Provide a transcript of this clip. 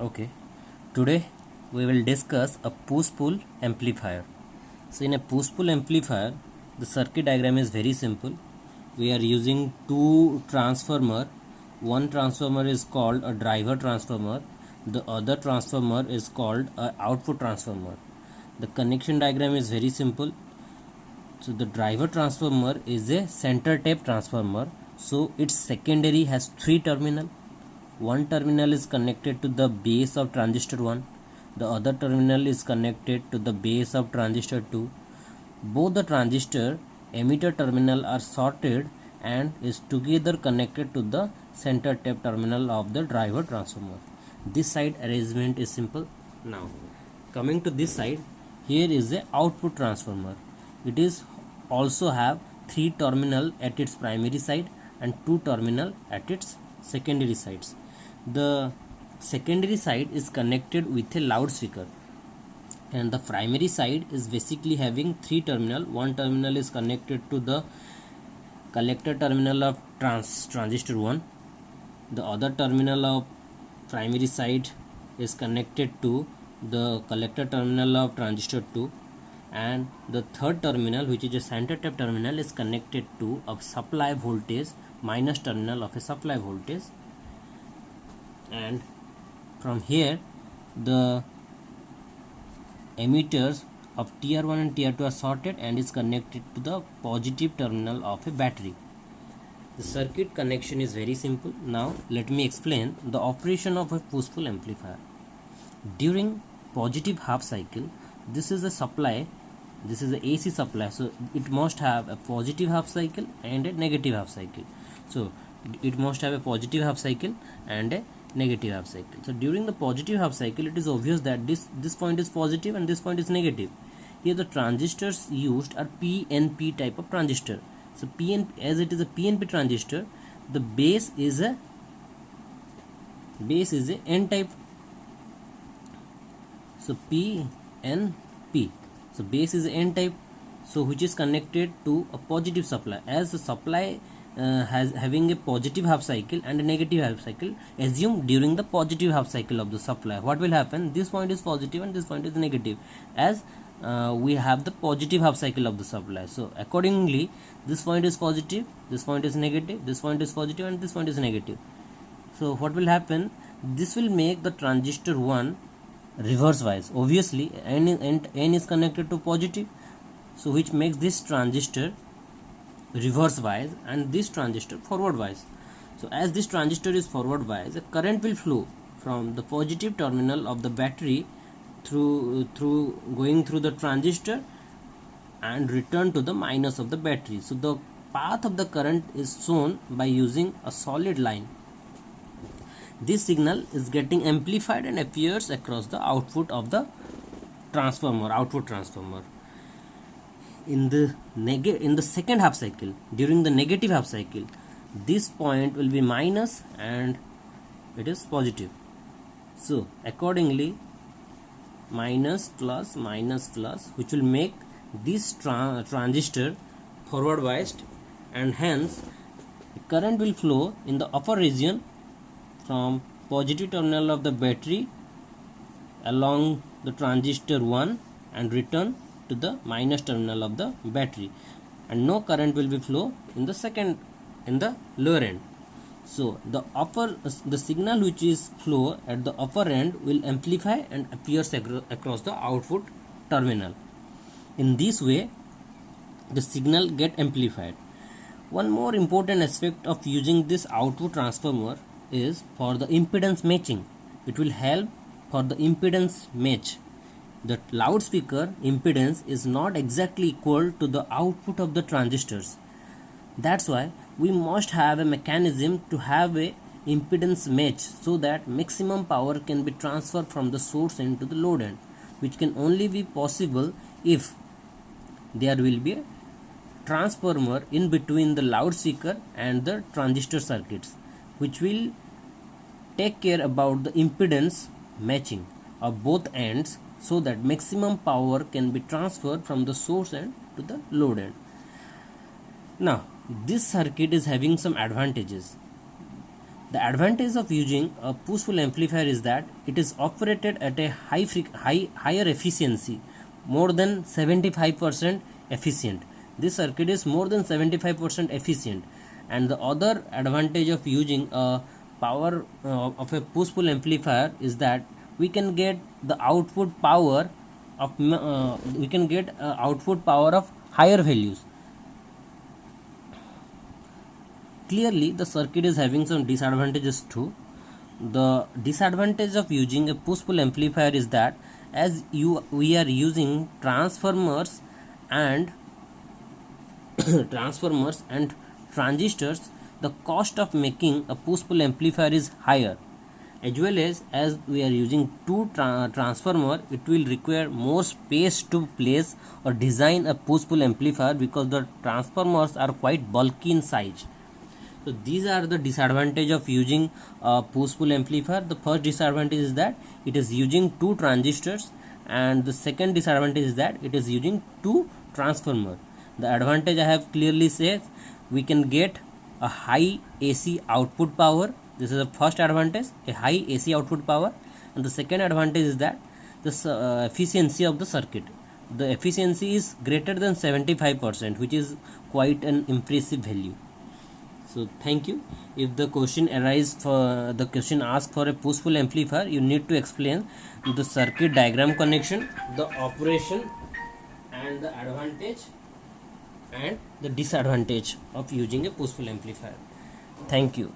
Okay, today we will discuss a push-pull amplifier. So in a push-pull amplifier, the circuit diagram is very simple. We are using two transformer. One transformer is called a driver transformer. The other transformer is called a output transformer. The connection diagram is very simple. So the driver transformer is a center tape transformer. So its secondary has three terminals. One terminal is connected to the base of transistor 1. The other terminal is connected to the base of transistor 2. Both the transistor emitter terminal are sorted and is together connected to the center tape terminal of the driver transformer. This side arrangement is simple. Now coming to this side, here is the output transformer. It is also have three terminal at its primary side and two terminal at its secondary sides. The secondary side is connected with a loudspeaker, and the primary side is basically having three terminal. One terminal is connected to the collector terminal of transistor 1. The other terminal of primary side is connected to the collector terminal of transistor 2, and the third terminal, which is a center tape terminal, is connected to a supply voltage minus terminal of a supply voltage. And from here the emitters of TR1 and TR2 are sorted and is connected to the positive terminal of a battery. The circuit connection is very simple. Now let me explain the operation of a push-pull amplifier. During positive half cycle, this is a supply, this is the AC supply, so it must have a positive half cycle and a negative half cycle. So it must have a positive half cycle and a negative half cycle. So during the positive half cycle, it is obvious that this point is positive and this point is negative. Here the transistors used are PNP type of transistor. So PNP, as it is a PNP transistor, the base is a N type. So PNP, so base is N type, so which is connected to a positive supply. As the supply having a positive half cycle and a negative half cycle, assume during the positive half cycle of the supply, what will happen? This point is positive and this point is negative, as we have the positive half cycle of the supply. So accordingly, this point is positive, this point is negative, this point is positive, and this point is negative. So what will happen? This will make the transistor 1 reverse wise. Obviously N is connected to positive, so which makes this transistor reverse wise and this transistor forward wise. So as this transistor is forward wise, the current will flow from the positive terminal of the battery through going through the transistor and return to the minus of the battery. So the path of the current is shown by using a solid line. This signal is getting amplified and appears across the output of the output transformer. In the second half cycle, during the negative half cycle, this point will be minus and it is positive. So accordingly, minus plus minus plus, which will make this transistor forward biased, and hence the current will flow in the upper region from positive terminal of the battery along the transistor 1 and return to the minus terminal of the battery, and no current will be flow in the lower end. So the signal which is flow at the upper end will amplify and appears across the output terminal. In this way the signal get amplified. One more important aspect of using this output transformer is for the impedance matching. It will help for the impedance match. The loudspeaker impedance is not exactly equal to the output of the transistors. That's why we must have a mechanism to have a impedance match, so that maximum power can be transferred from the source end to the load end, which can only be possible if there will be a transformer in between the loudspeaker and the transistor circuits, which will take care about the impedance matching of both ends, so that maximum power can be transferred from the source end to the load end. Now this circuit is having some advantages. The advantage of using a push-pull amplifier is that it is operated at a higher efficiency, more than 75% efficient. This circuit is more than 75% efficient. And the other advantage of using a power of a push-pull amplifier is that we can get the output power of higher values. Clearly, the circuit is having some disadvantages too. The disadvantage of using a push-pull amplifier is that we are using transformers and transformers and transistors, the cost of making a push-pull amplifier is higher. As well as we are using two transformer, it will require more space to place or design a push-pull amplifier because the transformers are quite bulky in size. So these are the disadvantage of using a push-pull amplifier. The first disadvantage is that it is using two transistors, and the second disadvantage is that it is using two transformer. The advantage I have clearly said, we can get a high AC output power. This is the first advantage, a high AC output power. And the second advantage is that the efficiency of the circuit. The efficiency is greater than 75%, which is quite an impressive value. So thank you. If the question asked for a push-pull amplifier, you need to explain the circuit diagram connection, the operation, and the advantage and the disadvantage of using a push-pull amplifier. Thank you.